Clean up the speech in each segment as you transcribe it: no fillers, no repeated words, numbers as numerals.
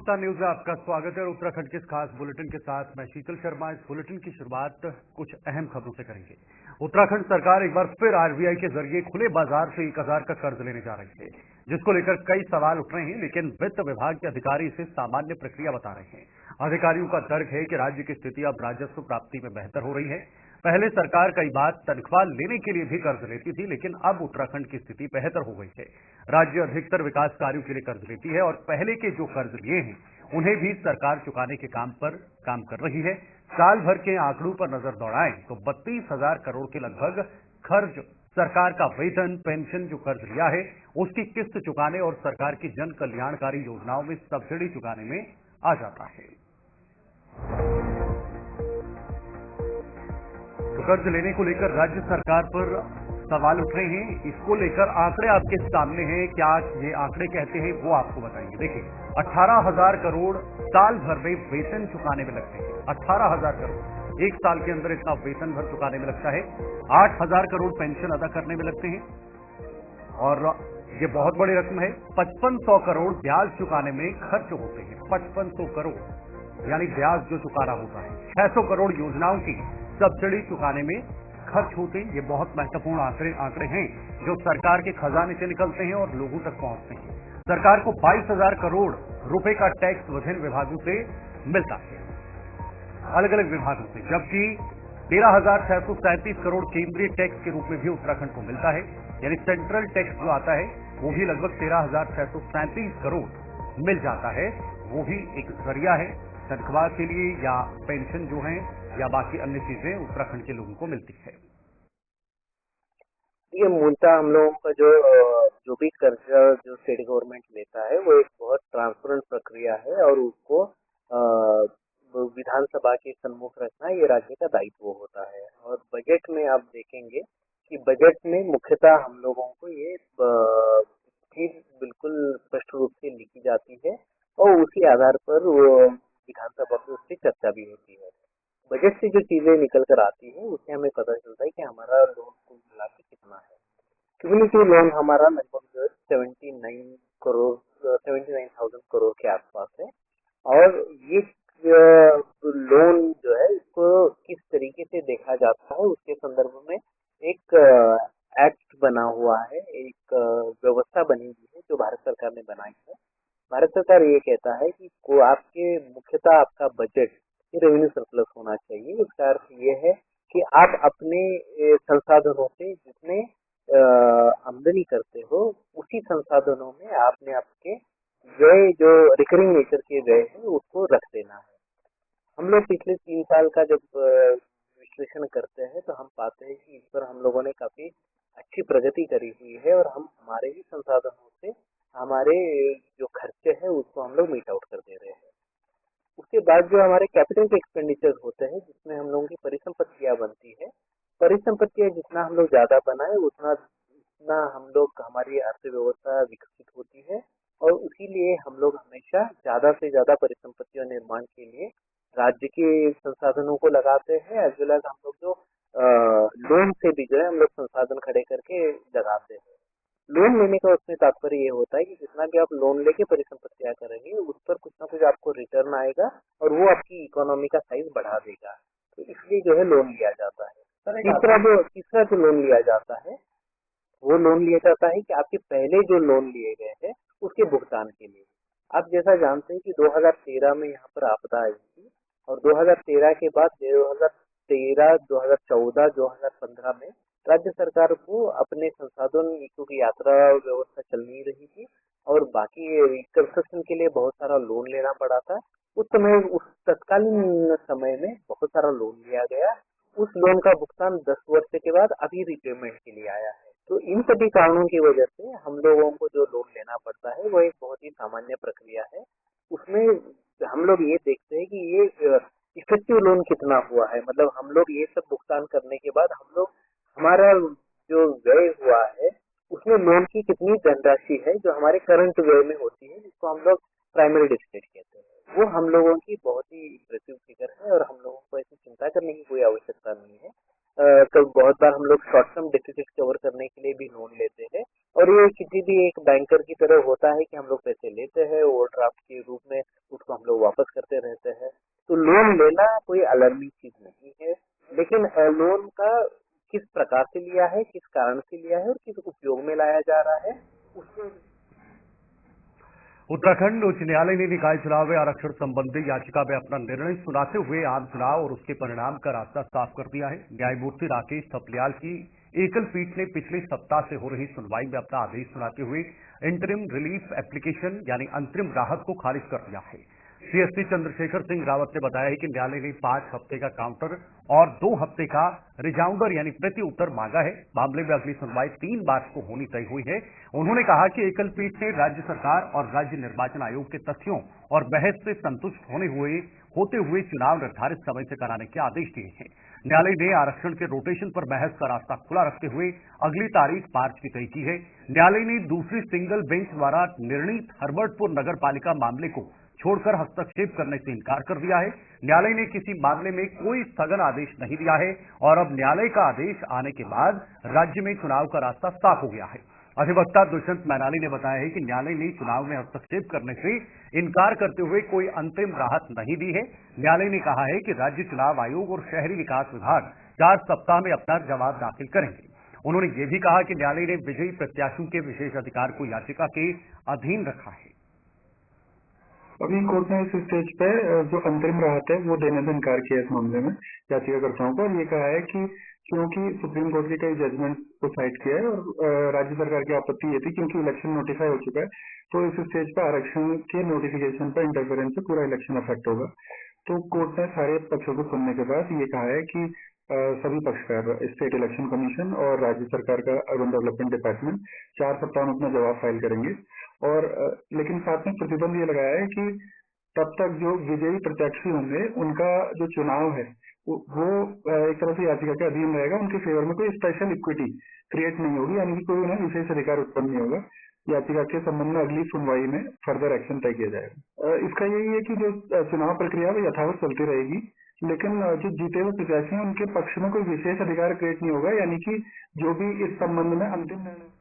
Gupta news में आपका स्वागत है। उत्तराखंड के इस खास बुलेटिन के साथ मैं शीतल शर्मा। इस बुलेटिन की शुरुआत कुछ अहम खबरों से करेंगे। उत्तराखंड सरकार एक बार फिर आरबीआई के जरिए खुले बाजार से 1000 का कर्ज लेने जा रही है, जिसको लेकर कई सवाल उठ रहे हैं, लेकिन वित्त विभाग के अधिकारी इसे सामान्य प्रक्रिया बता रहे हैं। अधिकारियों का तर्क है कि राज्य की स्थिति अब राजस्व प्राप्ति में बेहतर हो रही है। पहले सरकार कई बार तनख्वाह लेने के लिए भी कर्ज लेती थी, लेकिन अब उत्तराखंड की स्थिति बेहतर हो गई है। राज्य अधिकतर विकास कार्यों के लिए कर्ज लेती है और पहले के जो कर्ज लिए हैं उन्हें भी सरकार चुकाने के काम कर रही है। साल भर के आंकड़ों पर नजर दौड़ाएं तो 32,000 करोड़ के लगभग खर्च सरकार का वेतन, पेंशन जो कर्ज लिया है उसकी किस्त चुकाने और सरकार की जन कल्याणकारी योजनाओं में सब्सिडी चुकाने में आ जाता है। कर्ज लेने को लेकर राज्य सरकार पर सवाल उठ रहे हैं। इसको लेकर आंकड़े आपके सामने हैं। क्या ये आंकड़े कहते हैं वो आपको बताएंगे। देखिए, 18,000 करोड़ साल भर में वेतन चुकाने में लगते हैं। 18,000 करोड़ एक साल के अंदर इतना वेतन भर चुकाने में लगता है। 8,000 करोड़ पेंशन अदा करने में लगते हैं और ये बहुत बड़ी रकम है। 5500 करोड़ ब्याज चुकाने में खर्च होते हैं। 5500 करोड़ यानी ब्याज जो चुकाना होता है। 600 करोड़ योजनाओं की सब्सिडी चुकाने में खर्च होते हैं। ये बहुत महत्वपूर्ण आंकड़े हैं जो सरकार के खजाने से निकलते हैं और लोगों तक पहुंचते हैं। सरकार को 22,000 करोड़ रुपए का टैक्स विभिन्न विभागों से मिलता है, अलग अलग विभागों से, जबकि 13,637 करोड़ केंद्रीय टैक्स के रूप में भी उत्तराखंड को मिलता है। यानी सेंट्रल टैक्स जो आता है वो भी लगभग 13,637 करोड़ मिल जाता है। वो भी एक जरिया है तनख्वाह के लिए या पेंशन जो है या बाकी अन्य चीजें उत्तराखंड के लोगों को मिलती है। ये मूलतः हम लोगों का जो भी कर्जा जो स्टेट गवर्नमेंट लेता है वो एक बहुत ट्रांसपेरेंट प्रक्रिया है और उसको विधानसभा के सम्मुख रखना ये राज्य का दायित्व होता है। और बजट में आप देखेंगे कि बजट में मुख्यतः हम लोगों को ये चीज बिल्कुल स्पष्ट रूप से लिखी जाती है और उसी आधार पर वो विधानसभा में उसकी चर्चा भी होती है। बजट से जो चीजें निकल कर आती है उससे हमें पता चलता है कि हमारा लोन कुल मिला के कितना है। क्यूमुलेटिव लोन हमारा लगभग 79,000 करोड़ के आसपास है। और ये लोन जो है इसको किस तरीके से देखा जाता है उसके संदर्भ में एक एक्ट बना हुआ है, एक व्यवस्था बनी हुई है जो भारत सरकार ने बनाई है। भारत सरकार ये कहता है कि आपके मुख्यतः आपका बजट रेवेन्यू सरप्लस होना चाहिए। इसका अर्थ ये है कि आप अपने संसाधनों से जितने आमदनी करते हो उसी संसाधनों में आपने आपके व्यय जो रिकरिंग नेचर के व्यय है उसको रख देना है। हम लोग पिछले 3 साल का जब विश्लेषण करते हैं तो हम पाते हैं कि इस पर हम लोगों ने काफी अच्छी प्रगति करी हुई है और हम हमारे ही संसाधनों से हमारे जो खर्चे हैं उसको हम लोग मीट आउट कर दे रहे हैं। उसके बाद जो हमारे कैपिटल के एक्सपेंडिचर होते हैं जिसमें हम लोगों की परिसंपत्तियां बनती है, परिसंपत्तियां जितना हम लोग ज्यादा बनाए उतना हम लोग हमारी अर्थव्यवस्था विकसित होती है और इसीलिए हम लोग हमेशा ज्यादा से ज्यादा परिसंपत्तियों निर्माण के लिए राज्य के संसाधनों को लगाते हैं। एज वेल एज हम लोग जो लोन से भी जो है हम लोग संसाधन खड़े करके लगाते हैं। लोन लेने का उसमें तात्पर्य ये होता है कि जितना भी आप लोन लेके परिसंपत्तियां करेंगे उस पर कुछ ना कुछ आपको रिटर्न आएगा और वो आपकी इकोनॉमी का साइज बढ़ा देगा। तो इसलिए जो है लोन लिया जाता है। तीसरा जो लोन लिया जाता है वो लोन लिया जाता है कि आपके पहले जो लोन लिए गए हैं उसके भुगतान के लिए। आप जैसा जानते हैं कि 2013 में यहाँ पर आपदा आई थी और 2013 के बाद 2013, 2014, 2015 में राज्य सरकार को अपने संसाधन क्योंकि यात्रा व्यवस्था चल नहीं रही थी और बाकी रिकंस्ट्रक्शन के लिए बहुत सारा लोन लेना पड़ा था। उस तत्कालीन समय में बहुत सारा लोन लिया गया। उस लोन का भुगतान 10 वर्ष के बाद अभी रिपेमेंट के लिए आया है। तो इन सभी कारणों की वजह से हम लोगों को जो लोन लेना पड़ता है वो एक बहुत ही सामान्य प्रक्रिया है। उसमें हम लोग ये देखते हैं कि ये इफेक्टिव लोन कितना हुआ है, मतलब हम लोग ये सब भुगतान करने के बाद हम लोग हमारा जो व्यय हुआ है उसमें लोन की कितनी धनराशि है जो हमारे करंट व्यय में होती है, जिसको हम लोग प्राइमरी डेफिसिट कहते हैं। वो हम लोगों की बहुत ही इम्प्रेसिव फिगर है और हम लोगों को ऐसी चिंता करने की कोई आवश्यकता नहीं है। तो बहुत बार हम लोग शॉर्ट टर्म डेफिसिट कवर करने के लिए भी लोन लेते हैं और ये किसी भी एक बैंकर की तरह होता है कि हम लोग पैसे लेते हैं ओवरड्राफ्ट के रूप में उसको उसको हम लोग वापस करते रहते हैं। तो लोन लेना कोई अलर्मिंग चीज नहीं है, लेकिन लोन का किस प्रकार से लिया है, किस कारण से लिया है और किस उपयोग में लाया जा रहा है उसमें। उत्तराखंड उच्च न्यायालय ने निकाय चुनाव में आरक्षण संबंधी याचिका में अपना निर्णय सुनाते हुए आम चुनाव और उसके परिणाम का रास्ता साफ कर दिया है। न्यायमूर्ति राकेश थपलियाल की एकल पीठ ने पिछले सप्ताह से हो रही सुनवाई में अपना आदेश सुनाते हुए इंटरिम रिलीफ एप्लीकेशन यानी अंतरिम राहत को खारिज कर दिया है। सीएसपी चंद्रशेखर सिंह रावत ने बताया है कि न्यायालय ने 5 हफ्ते का काउंटर और 2 हफ्ते का रिजाउंडर यानी प्रति उत्तर मांगा है। मामले में अगली सुनवाई 3 मार्च को होनी तय हुई है। उन्होंने कहा कि एकल पीठ ने राज्य सरकार और राज्य निर्वाचन आयोग के तथ्यों और बहस से संतुष्ट होते हुए चुनाव निर्धारित समय से कराने के आदेश दिए हैं। न्यायालय ने आरक्षण के रोटेशन पर बहस का रास्ता खुला रखते हुए अगली तारीख मार्च की तय की है। न्यायालय ने दूसरी सिंगल बेंच द्वारा निर्णीत हरबर्टपुर नगर पालिका मामले को छोड़कर हस्तक्षेप करने से इनकार कर दिया है। न्यायालय ने किसी मामले में कोई स्थगन आदेश नहीं दिया है और अब न्यायालय का आदेश आने के बाद राज्य में चुनाव का रास्ता साफ हो गया है। अधिवक्ता दुष्यंत मैनाली ने बताया है कि न्यायालय ने चुनाव में हस्तक्षेप करने से इनकार करते हुए कोई अंतरिम राहत नहीं दी है। न्यायालय ने कहा है कि राज्य चुनाव आयोग और शहरी विकास विभाग 4 सप्ताह में अपना जवाब दाखिल करेंगे। उन्होंने ये भी कहा कि न्यायालय ने विजयी प्रत्याशियों के विशेष अधिकार को याचिका के अधीन रखा है। अभी कोर्ट ने इस स्टेज पे जो अंतरिम राहत है वो देने से इनकार किया इस मामले में याचिकाकर्ताओं को, और ये कहा है कि क्योंकि सुप्रीम कोर्ट के कई जजमेंट को साइट किया है और राज्य सरकार की आपत्ति ये थी क्योंकि इलेक्शन नोटिफाई हो चुका है, तो इस स्टेज पे आरक्षण के नोटिफिकेशन पर इंटरफेरेंस से पूरा इलेक्शन अफेक्ट होगा। तो कोर्ट ने सारे पक्षों को सुनने के बाद ये कहा है कि सभी पक्षकार स्टेट इलेक्शन कमीशन और राज्य सरकार का अर्बन डेवलपमेंट डिपार्टमेंट 4 सप्ताह में अपना जवाब फाइल करेंगे। और लेकिन साथ में प्रतिबंध ये लगाया है कि तब तक जो विजयी प्रत्याशी होंगे उनका जो चुनाव है वो एक तरह से याचिका के अधीन रहेगा, उनके फेवर में कोई स्पेशल इक्विटी क्रिएट नहीं होगी, यानी कि कोई उन्हें विशेष अधिकार उत्पन्न नहीं होगा। याचिका के संबंध में अगली सुनवाई में फर्दर एक्शन तय किया जाएगा। इसका यही है कि जो चुनाव प्रक्रिया वो यथावत चलती रहेगी, लेकिन जो जीते हुए प्रत्याशी हैं उनके पक्ष में कोई विशेष अधिकार क्रिएट नहीं होगा, यानी कि जो भी इस संबंध में अंतिम निर्णय।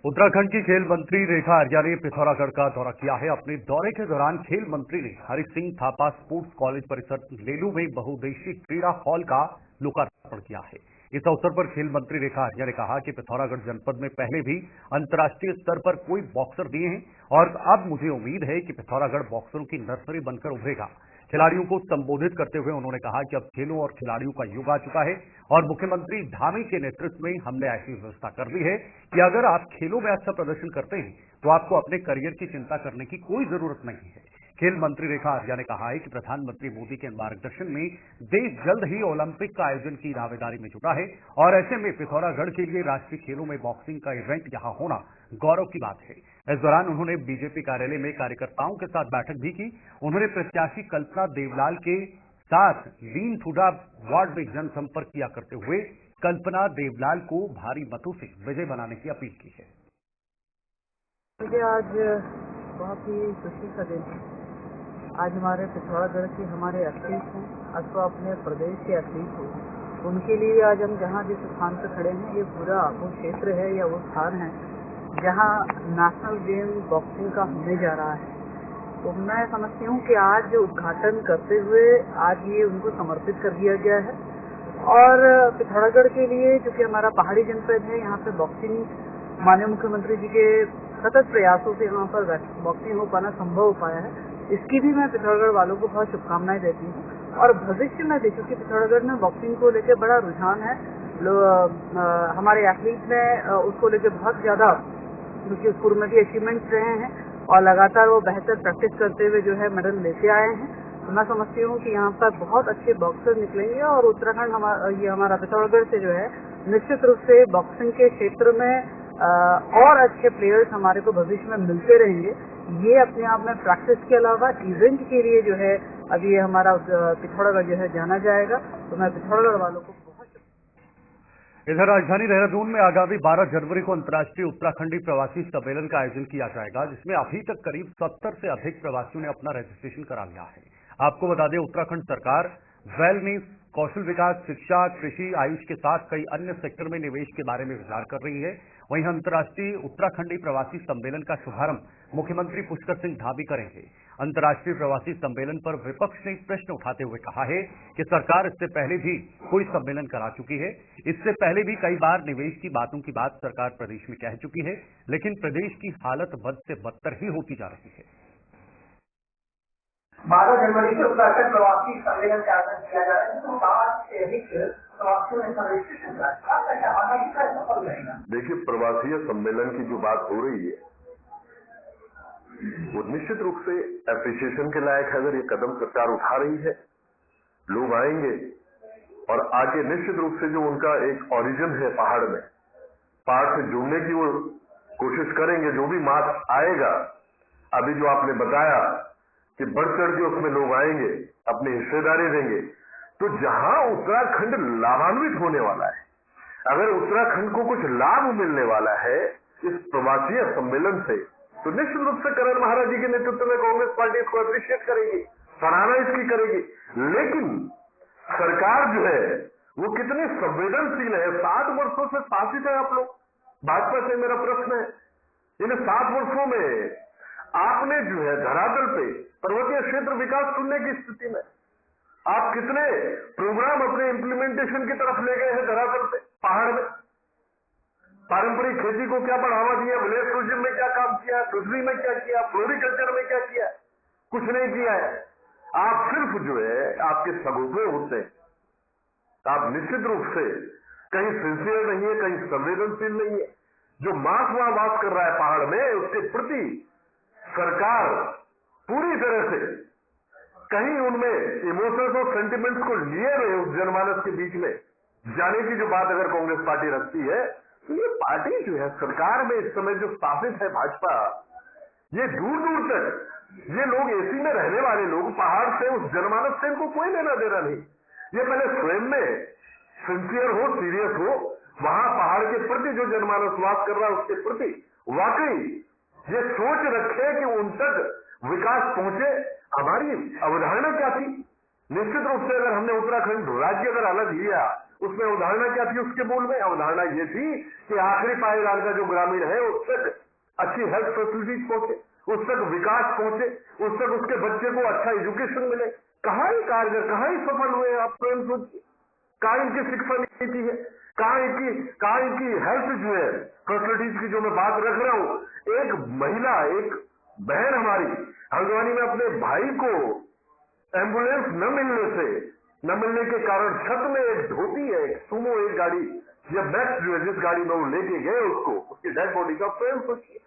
उत्तराखंड की खेल मंत्री रेखा आर्या ने पिथौरागढ़ का दौरा किया है। अपने दौरे के दौरान खेल मंत्री ने हरि सिंह थापा स्पोर्ट्स कॉलेज परिसर लेलू में बहुउद्देशीय क्रीड़ा हॉल का लोकार्पण किया है। इस अवसर पर खेल मंत्री रेखा आर्या ने कहा कि पिथौरागढ़ जनपद में पहले भी अंतर्राष्ट्रीय स्तर पर कोई बॉक्सर दिए हैं और अब मुझे उम्मीद है कि पिथौरागढ़ बॉक्सरों की नर्सरी बनकर उभरेगा। खिलाड़ियों को संबोधित करते हुए उन्होंने कहा कि अब खेलों और खिलाड़ियों का युग आ चुका है और मुख्यमंत्री धामी के नेतृत्व में हमने ऐसी व्यवस्था कर दी है कि अगर आप खेलों में अच्छा प्रदर्शन करते हैं तो आपको अपने करियर की चिंता करने की कोई जरूरत नहीं है। खेल मंत्री रेखा आर्या ने कहा है कि प्रधानमंत्री मोदी के मार्गदर्शन में देश जल्द ही ओलंपिक का आयोजन की दावेदारी में जुटा है और ऐसे में पिथौरागढ़ के लिए राष्ट्रीय खेलों में बॉक्सिंग का इवेंट यहां होना गौरव की बात है। इस दौरान उन्होंने बीजेपी कार्यालय में कार्यकर्ताओं के साथ बैठक भी की। उन्होंने प्रत्याशी कल्पना देवलाल के साथ लीन ठुडा वार्ड में जनसंपर्क किया करते हुए कल्पना देवलाल को भारी मतों से विजय बनाने की अपील की है। मुझे आज बहुत ही खुशी का दिन है। आज हमारे पिथौरागढ़ के हमारे एथलीट हैं, अथवा अपने प्रदेश के एथलीट हैं, उनके लिए आज हम जहाँ जिस स्थान पर खड़े हैं ये पूरा वो क्षेत्र है या वो स्थान है जहाँ नेशनल गेम बॉक्सिंग का होने जा रहा है। तो मैं समझती हूँ कि आज उद्घाटन करते हुए आज ये उनको समर्पित कर दिया गया है। और पिथौरागढ़ के लिए जो कि हमारा पहाड़ी जनपद है, यहाँ पे बॉक्सिंग माननीय मुख्यमंत्री जी के सतत प्रयासों से यहाँ पर बॉक्सिंग हो पाना संभव हो पाया है, इसकी भी मैं पिथौरागढ़ वालों को बहुत शुभकामनाएं देती हूँ। और भविष्य में देखो कि पिथौरागढ़ में बॉक्सिंग को लेकर बड़ा रुझान है। हमारे एथलीट में उसको लेकर बहुत ज्यादा क्योंकि उन्नति अचीवमेंट्स रहे हैं और लगातार वो बेहतर प्रैक्टिस करते हुए जो है मेडल लेते आए हैं। तो मैं समझती हूँ कि यहाँ पर बहुत अच्छे बॉक्सर निकलेंगे और उत्तराखंड हमारा पिथौरागढ़ से जो है निश्चित रूप से बॉक्सिंग के क्षेत्र में और अच्छे प्लेयर्स हमारे को भविष्य में मिलते रहेंगे। ये अपने आप में प्रैक्टिस के अलावा इवेंट के लिए जो है अभी ये हमारा पिथौरागढ़ जो है जाना जाएगा। तो मैं पिथौरागढ़ वालों को इधर राजधानी देहरादून में आगामी 12 जनवरी को अंतर्राष्ट्रीय उत्तराखंडी प्रवासी सम्मेलन का आयोजन किया जाएगा, जिसमें अभी तक करीब 70 से अधिक प्रवासियों ने अपना रजिस्ट्रेशन करा लिया है। आपको बता दें, उत्तराखंड सरकार वेलनेस, कौशल विकास, शिक्षा, कृषि, आयुष के साथ कई अन्य सेक्टर में निवेश के बारे में विचार कर रही है। वहीं अंतर्राष्ट्रीय उत्तराखंडी प्रवासी सम्मेलन का शुभारंभ मुख्यमंत्री पुष्कर सिंह धामी करेंगे। अंतर्राष्ट्रीय प्रवासी सम्मेलन पर विपक्ष ने प्रश्न उठाते हुए कहा है कि सरकार इससे पहले भी कोई सम्मेलन करा चुकी है। इससे पहले भी कई बार निवेश की बातों की बात सरकार प्रदेश में कह चुकी है, लेकिन प्रदेश की हालत बद से बदतर ही होती जा रही है। 12 जनवरी से उत्तराखंड प्रवासी सम्मेलन का आयोजन किया जा रहा है, तो 5 से अधिक प्रवासियों ने रजिस्ट्रेशन सफल रहेगा। देखिए, प्रवासी सम्मेलन की जो बात हो रही है वो निश्चित रूप से एप्रिसिएशन के लायक है। अगर ये कदम सरकार उठा रही है, लोग आएंगे और आके निश्चित रूप से जो उनका एक ओरिजिन है पहाड़ में, पहाड़ से जुड़ने की वो कोशिश करेंगे। जो भी मार्च आएगा, अभी जो आपने बताया कि बढ़ चढ़ के उसमें लोग आएंगे, अपनी हिस्सेदारी देंगे, तो जहां उत्तराखंड लाभान्वित होने वाला है, अगर उत्तराखंड को कुछ लाभ मिलने वाला है इस प्रवासी सम्मेलन से, तो निश्चित रूप से करण महाराज जी के नेतृत्व में कांग्रेस पार्टी इसको अप्रिशिएट करेगी, सराहना इसकी करेगी। लेकिन सरकार जो है वो कितनी संवेदनशील है। 7 वर्षों से शासित है आप लोग, भाजपा से मेरा प्रश्न है, इन 7 वर्षों में आपने जो है धरातल पे पर्वतीय क्षेत्र विकास चुनने की स्थिति में आप कितने प्रोग्राम अपने इम्प्लीमेंटेशन की तरफ ले गए हैं धरातल पे, पहाड़ में। पारंपरिक खेती को क्या बढ़ावा दिया, विलेज टूरिज्म में क्या काम किया, फिशरी में क्या किया, फ्लोरिकल्चर में क्या किया, कुछ नहीं किया है। आप सिर्फ जो है आपके सगोपे होते हैं, आप निश्चित रूप से कहीं सिंसियर नहीं है, कहीं संवेदनशील नहीं है। जो मास वहां वास कर रहा है पहाड़ में, उसके प्रति सरकार पूरी तरह से कहीं उनमें इमोशंस और सेंटिमेंट्स को लिए हुए उस जनमानस के बीच में जाने की जो बात अगर कांग्रेस पार्टी रखती है, तो ये पार्टी जो है सरकार में इस समय जो स्थापित है भाजपा, ये दूर दूर तक ये लोग एसी में रहने वाले लोग, पहाड़ से उस जनमानस से इनको कोई लेना देना नहीं। ये पहले स्वयं में सिंसियर हो, सीरियस हो, वहां पहाड़ के प्रति जो जनमानस वास कर रहा है उसके प्रति वाकई ये सोच रखे कि उन तक विकास पहुंचे। हमारी अवधारणा क्या थी? निश्चित रूप से अगर हमने उत्तराखंड राज्य अगर अलग लिया, उसमें अवधारणा क्या थी? उसके मूल में अवधारणा ये थी कि आखिरी पायदान का जो ग्रामीण है उस तक अच्छी हेल्थ फैसिलिटीज पहुंचे, उस तक विकास पहुंचे, उस तक उसके बच्चे को अच्छा एजुकेशन मिले। कहाँ ही कारगर, कहाँ ही सफल हुए आप स्वयं सोचिए। कहाँ इनकी शिक्षा नीति है, कहाँ इनकी हेल्थ जो है फैसिलिटीज की जो मैं बात रख रहा हूँ। एक महिला, एक बहन हमारी हल्द्वानी में अपने भाई को एम्बुलेंस न मिलने के कारण छत में एक धोती है, एक सुमो, एक गाड़ी या मैक्स जो है जिस गाड़ी में वो लेके गए उसको, उसकी डेड बॉडी का स्वयं सोचिए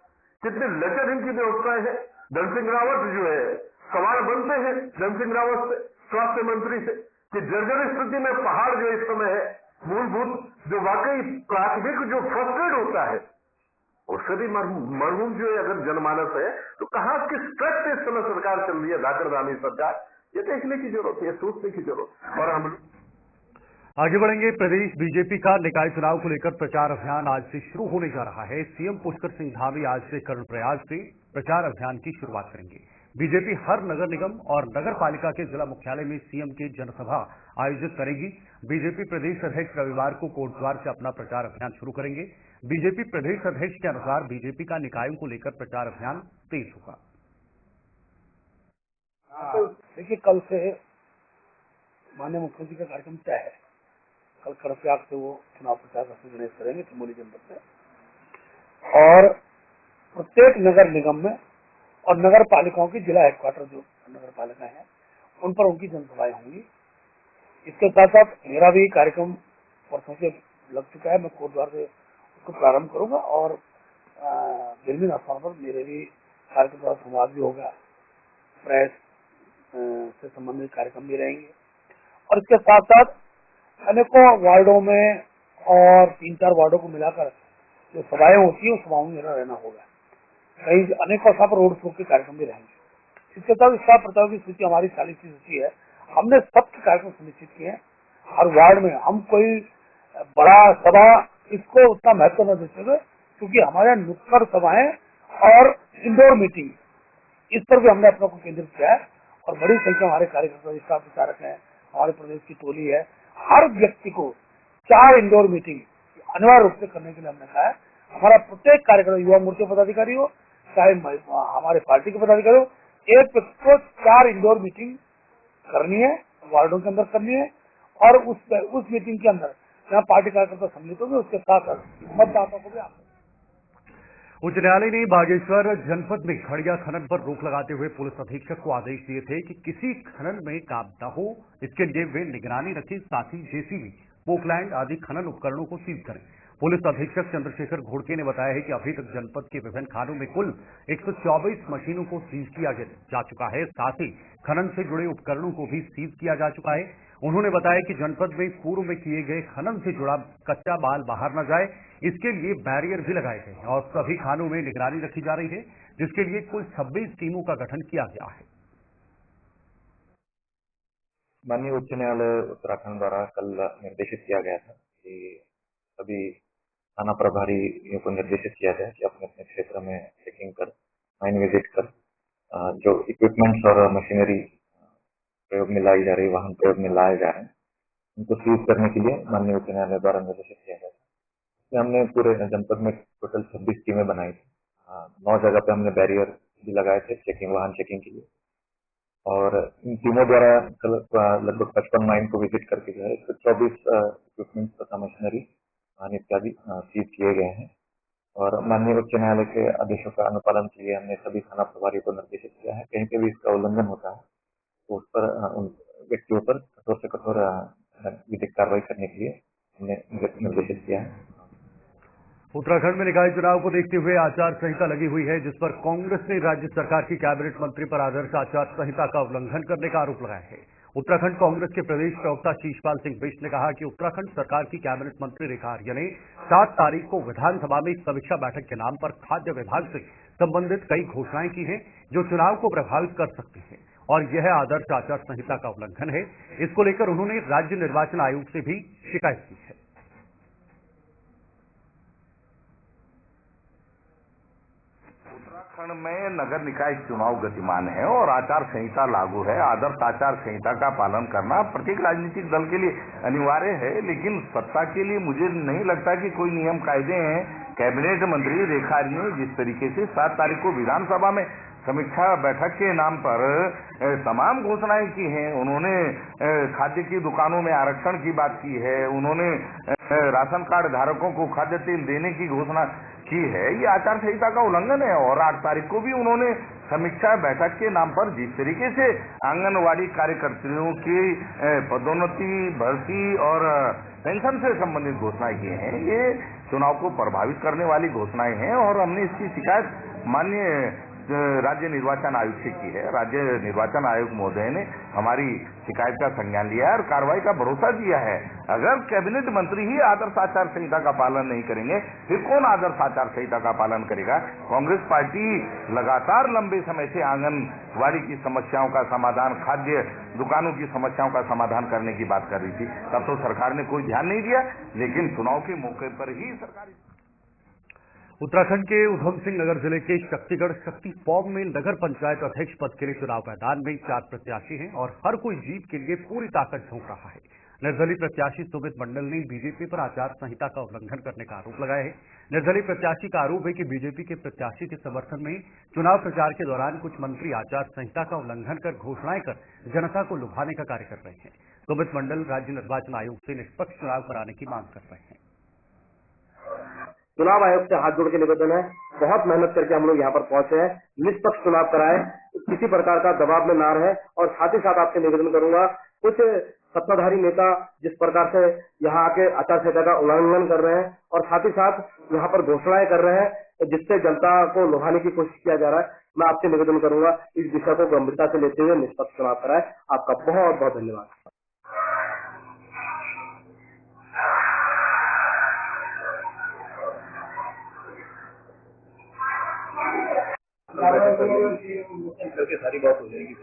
कितने लचर इनकी व्यवस्थाएं हैं। धन सिंह रावत जो है, सवाल बनते हैं धन सिंह रावत से, स्वास्थ्य मंत्री से, कि जर्जर स्थिति में पहाड़ जो इस समय है, मूलभूत जो वाकई प्राथमिक जो फर्स्ट एड होता है उससे भी मरहूम जो है अगर जनमानस है, तो कहाँ किस ट्रैक पे इस समय सरकार चल रही है, धाकड़दानी सरकार, ये देखने की जरूरत है, सोचने की जरूरत। और हम आगे बढ़ेंगे। प्रदेश बीजेपी का निकाय चुनाव को लेकर प्रचार अभियान आज से शुरू होने जा रहा है। सीएम पुष्कर सिंह धामी आज से कर्णप्रयाग से प्रचार अभियान की शुरुआत करेंगे। बीजेपी हर नगर निगम और नगर पालिका के जिला मुख्यालय में सीएम की जनसभा आयोजित करेगी। बीजेपी प्रदेश अध्यक्ष रविवार को कोटद्वार से अपना प्रचार अभियान शुरू करेंगे। बीजेपी प्रदेश अध्यक्ष के अनुसार बीजेपी का निकायों को लेकर प्रचार अभियान तेज होगा। देखिए, कल से माननीय मुख्यमंत्री का कार्यक्रम तय है। कल कर्णप्रयाग से वो चुनाव प्रचार का गणेश करेंगे चमोली जनपद से, और प्रत्येक नगर निगम में और नगर पालिकाओं की जिला हेडक्वार्टर जो नगर पालिका है उन पर उनकी जनसभाएं होंगी। इसके साथ साथ मेरा भी कार्यक्रम वर्षों से लग चुका है। मैं कोटद्वार से उसको प्रारंभ करूंगा और विभिन्न स्थानों पर मेरे भी कार्यक्रम का संवाद भी होगा, प्रेस से संबंधित कार्यक्रम भी रहेंगे। और इसके साथ साथ अनेकों वार्डों में और 3-4 वार्डों को मिलाकर जो सभाएं होती है उस सभाओं में मेरा रहना होगा। कई अनेकों स्थान पर रोड शो के कार्यक्रम भी रहेंगे। इसके साथ स्टार प्रचार की सूची हमारी 40 की सूची है। हमने सबके कार्यक्रम सुनिश्चित किए हैं। हर वार्ड में हम कोई बड़ा सभा इसको उतना महत्व न देते हुए, क्योंकि हमारे नुक्कड़ सभाएं और इंडोर मीटिंग इस पर भी हमने अपना को केंद्रित किया है। और बड़ी संख्या हमारे कार्यकर्ता स्टार प्रचारक हैं, हमारे प्रदेश की टोली है। हर व्यक्ति को 4 इंडोर मीटिंग अनिवार्य रूप से करने के लिए हमने कहा है। हमारा प्रत्येक कार्यक्रम, युवा मोर्चा पदाधिकारी हो चाहे हमारे पार्टी के पदाधिकारी हो, एक को 4 इंडोर मीटिंग करनी है, वार्डों के अंदर करनी है, और उस मीटिंग के अंदर जहाँ पार्टी कार्यकर्ता सम्मिलित होंगे उसके साथ मतदाताओं को भी आगे। उच्च न्यायालय ने बागेश्वर जनपद में खड़िया खनन पर रोक लगाते हुए पुलिस अधीक्षक को आदेश दिए थे कि किसी खनन में काम न हो, इसके लिए वे निगरानी रखें, साथ ही जेसीबी, पोकलैंड आदि खनन उपकरणों को सीज करें। पुलिस अधीक्षक चंद्रशेखर घोड़के ने बताया है कि अभी तक जनपद के विभिन्न खानों में कुल 124 मशीनों को सीज किया जा चुका है, साथ ही खनन से जुड़े उपकरणों को भी सीज किया जा चुका है। उन्होंने बताया कि जनपद में पूर्व में किए गए खनन से जुड़ा कच्चा माल बाहर न जाए, इसके लिए बैरियर भी लगाए गए हैं और सभी खानों में निगरानी रखी जा रही है, जिसके लिए कुल 26 टीमों का गठन किया गया है। माननीय उच्च न्यायालय उत्तराखंड द्वारा कल निर्देशित किया गया था कि सभी थाना प्रभारियों को निर्देशित किया जाए कि अपने अपने क्षेत्र में चेकिंग कर, माइन विजिट कर, जो इक्विपमेंट्स और मशीनरी प्रयोग में लाई जा रही, वाहन प्रयोग में लाए जा रहे हैं, उनको सीज करने के लिए माननीय उच्च न्यायालय द्वारा निर्देशित किया गया था। इसमें हमने पूरे जनपद में टोटल 26 टीमें बनाई थी। 9 जगह पे हमने बैरियर भी लगाए थे चेकिंग, वाहन चेकिंग के लिए, और इन टीमों द्वारा कल लगभग 55 माइन को विजिट करके जो है 124 इक्विपमेंट तथा मशीनरी इत्यादि सीज किए गए हैं। और माननीय उच्च न्यायालय के आदेशों का अनुपालन के लिए हमने सभी थाना प्रभारियों को निर्देशित किया है। कहीं पे भी इसका उल्लंघन होता है तो उस पर उन व्यक्तियों पर कठोर से कठोर विधिक कार्रवाई करने के लिए हमने निर्देशित किया है। उत्तराखंड में निकाय चुनाव को देखते हुए आचार संहिता लगी हुई है, जिस पर कांग्रेस ने राज्य सरकार की कैबिनेट मंत्री पर आदर्श आचार संहिता का उल्लंघन करने का आरोप लगाया है। उत्तराखंड कांग्रेस के प्रदेश प्रवक्ता शीशपाल सिंह बिष्ट ने कहा कि उत्तराखंड सरकार की कैबिनेट मंत्री रेखा आर्य ने 7 तारीख को विधानसभा में समीक्षा बैठक के नाम पर खाद्य विभाग से संबंधित कई घोषणाएं की हैं, जो चुनाव को प्रभावित कर सकती हैं, और यह आदर्श आचार संहिता का उल्लंघन है। इसको लेकर उन्होंने राज्य निर्वाचन आयोग से भी शिकायत की है। उत्तराखंड में नगर निकाय चुनाव गतिमान है और आचार संहिता लागू है। आदर्श आचार संहिता का पालन करना प्रत्येक राजनीतिक दल के लिए अनिवार्य है, लेकिन सत्ता के लिए मुझे नहीं लगता कि कोई नियम कायदे हैं। कैबिनेट मंत्री रेखा आर्य ने जिस तरीके से 7 तारीख को विधानसभा में समीक्षा बैठक के नाम पर तमाम घोषणाएं की हैं, उन्होंने खाद्य की दुकानों में आरक्षण की बात की है, उन्होंने राशन कार्ड धारकों को खाद्य तेल देने की घोषणा की है, ये आचार संहिता का उल्लंघन है। और 8 तारीख को भी उन्होंने समीक्षा बैठक के नाम पर जिस तरीके से आंगनवाड़ी कार्यकर्तियों की पदोन्नति, भर्ती और पेंशन से संबंधित घोषणाएं की हैं, ये चुनाव को प्रभावित करने वाली घोषणाएं हैं और हमने इसकी शिकायत माननीय राज्य निर्वाचन आयोग से की है। राज्य निर्वाचन आयोग महोदय ने हमारी शिकायत का संज्ञान लिया है और कार्रवाई का भरोसा दिया है। अगर कैबिनेट मंत्री ही आदर्श आचार संहिता का पालन नहीं करेंगे, फिर कौन आदर्श आचार संहिता का पालन करेगा? कांग्रेस पार्टी लगातार लंबे समय से आंगनवाड़ी की समस्याओं का समाधान, खाद्य दुकानों की समस्याओं का समाधान करने की बात कर रही थी, तब तो सरकार ने कोई ध्यान नहीं दिया, लेकिन चुनाव के मौके पर ही सरकार। उत्तराखंड के उधम सिंह नगर जिले के शक्तिगढ़ शक्ति फॉर्म में नगर पंचायत अध्यक्ष पद के लिए चुनाव मैदान में 4 प्रत्याशी हैं और हर कोई जीत के लिए पूरी ताकत झोंक रहा है। निर्दलीय प्रत्याशी सुमित मंडल ने बीजेपी पर आचार संहिता का उल्लंघन करने का आरोप लगाया है। निर्दलीय प्रत्याशी का आरोप है कि बीजेपी के प्रत्याशी के समर्थन में चुनाव प्रचार के दौरान कुछ मंत्री आचार संहिता का उल्लंघन कर घोषणाएं कर जनता को लुभाने का कार्य कर रहे हैं। सुमित मंडल राज्य निर्वाचन आयोग से निष्पक्ष चुनाव कराने की मांग कर रहे हैं। चुनाव आयोग से हाथ जोड़ के निवेदन है, बहुत मेहनत करके हम लोग यहाँ पर पहुंचे हैं, निष्पक्ष चुनाव कराए, किसी प्रकार का दबाव में ना रहे। और साथ ही साथ आपसे निवेदन करूंगा, कुछ सत्ताधारी नेता जिस प्रकार से यहाँ आके आचार संहिता का उल्लंघन कर रहे हैं और साथ ही साथ यहाँ पर घोषणाएं कर रहे हैं, जिससे जनता को लुभाने की कोशिश किया जा रहा है, मैं आपसे निवेदन करूंगा इस विषय को गंभीरता से लेते हुए निष्पक्ष चुनाव कराए। आपका बहुत बहुत धन्यवाद। करके सारी बात हो जाएगी।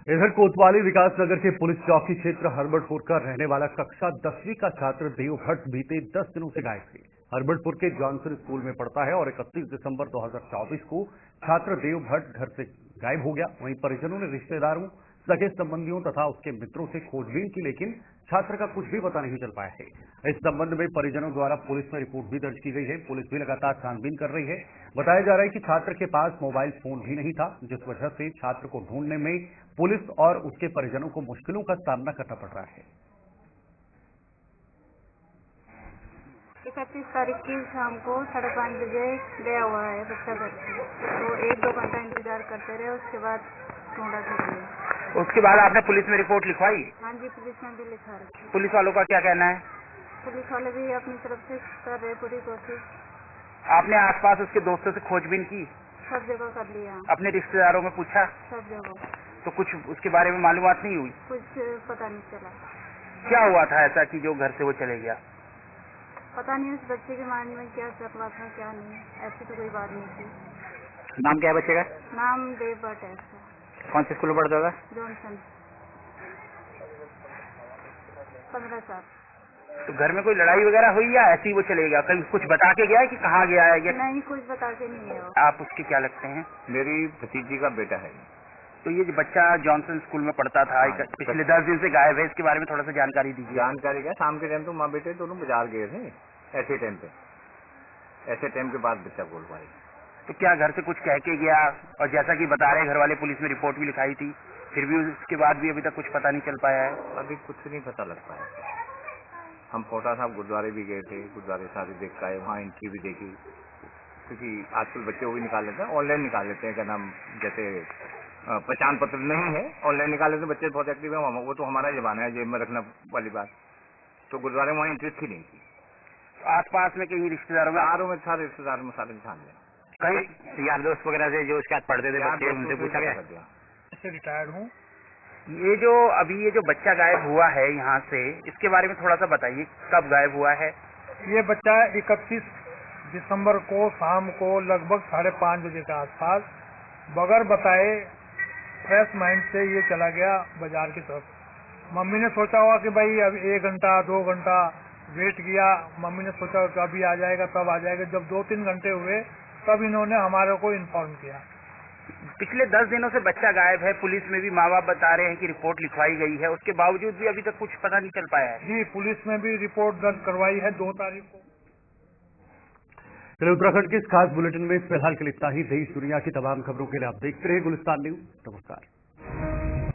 इधर कोतवाली विकास नगर के पुलिस चौकी क्षेत्र हरबटपुर का रहने वाला कक्षा 10वीं का छात्र देव भट्ट बीते 10 दिनों से गायब थे। हरबटपुर के जॉनसन स्कूल में पढ़ता है और 31 दिसंबर 2024 को छात्र देव भट्ट घर से गायब हो गया। वहीं परिजनों ने रिश्तेदारों, सगे संबंधियों तथा उसके मित्रों से खोजबीन की, लेकिन छात्र का कुछ भी पता नहीं चल पाया है। इस संबंध में परिजनों द्वारा पुलिस में रिपोर्ट भी दर्ज की गई है। पुलिस भी लगातार छानबीन कर रही है। बताया जा रहा है कि छात्र के पास मोबाइल फोन भी नहीं था, जिस वजह से छात्र को ढूंढने में पुलिस और उसके परिजनों को मुश्किलों का सामना करना पड़ रहा है। 31 तारीख की शाम को 5:30 बजे गया हुआ है बच्चा घर से, तो 1-2 घंटा इंतजार करते रहे, उसके बाद ढूंढा फिर। उसके बाद आपने पुलिस में रिपोर्ट लिखवाई? हाँ जी, पुलिस में भी लिखा रखी। पुलिस वालों का क्या कहना है? पुलिस वाले भी अपनी तरफ से कर रहे पूरी कोशिश। आपने आसपास उसके दोस्तों से खोजबीन की? सब जगह कर लिया। अपने रिश्तेदारों में पूछा? सब जगह। तो कुछ उसके बारे में मालूमात नहीं हुई? कुछ पता नहीं चला। क्या हुआ था ऐसा कि जो घर से वो चले गया? पता नहीं उस बच्चे के माइंड में क्या चल रहा था क्या नहीं, ऐसी तो कोई बात नहीं थी। नाम क्या है बच्चे का? नाम देव भट्ट है। कौन से स्कूल में पढ़ता था? जॉनसन। 15 साल। तो घर में कोई लड़ाई वगैरह हुई या ऐसे ही वो चले गया? कहीं कुछ बता के गया है कि कहाँ गया है? नहीं, कुछ बता के नहीं गया। आप उसके क्या लगते हैं? मेरी भतीजी का बेटा है। तो ये जो बच्चा जॉनसन स्कूल में पढ़ता था, पिछले 10 दिन से गायब है, इसके बारे में थोड़ा सा जानकारी दीजिए। जानकारी क्या, शाम के टाइम तो माँ बेटे दोनों बाजार गए थे, ऐसे टाइम के बाद बच्चा बोल पाएगा। तो क्या घर से कुछ कह के गया? और जैसा कि बता रहे घर वाले, पुलिस में रिपोर्ट भी लिखाई थी, फिर भी उसके बाद भी अभी तक कुछ पता नहीं चल पाया है? अभी कुछ नहीं पता लग पाया। हम पोटा साहब गुरुद्वारे भी गए थे, गुरुद्वारे सारे देख के आए, वहाँ एंट्री भी देखी, क्योंकि आजकल बच्चे वो भी निकाल लेते हैं, ऑनलाइन निकाल लेते हैं, क्या नाम, जैसे पहचान पत्र नहीं है, ऑनलाइन निकाल लेते हैं, बच्चे बहुत एक्टिव है। वो तो हमारा जमाना है जेब में रखना वाली बात। तो गुरुद्वारे में वहाँ एंट्री थी नहीं थी। आसपास में कहीं रिश्तेदारों में सारे रिश्तेदारों में सारे छान लिया। कहीं यार दोस्त वगैरह से जो उसके साथ पढ़ते थे बच्चे, उनसे पूछा गया? मैं रिटायर्ड हूँ। ये जो बच्चा गायब हुआ है यहाँ से, इसके बारे में थोड़ा सा बताइए, कब गायब हुआ है? ये बच्चा 31 दिसंबर को शाम को लगभग 5:30 बजे के आसपास बगैर बताए फ्रेश माइंड से ये चला गया बाजार की तरफ। मम्मी ने सोचा होगा कि भाई अभी 1 घंटा 2 घंटा वेट किया, मम्मी ने सोचा कि अभी आ जाएगा तब आ जाएगा। जब 2-3 घंटे हुए तब इन्होंने हमारे को इन्फॉर्म किया। पिछले 10 दिनों से बच्चा गायब है, पुलिस में भी माँ बाप बता रहे हैं कि रिपोर्ट लिखवाई गई है, उसके बावजूद भी अभी तक कुछ पता नहीं चल पाया है। जी, पुलिस में भी रिपोर्ट दर्ज करवाई है 2 तारीख को। चलिए, उत्तराखंड के इस खास बुलेटिन में फिलहाल के लिए इतना ही। देश दुनिया की तमाम खबरों के लिए आप देखते रहे गुलिस्तान न्यूज। नमस्कार।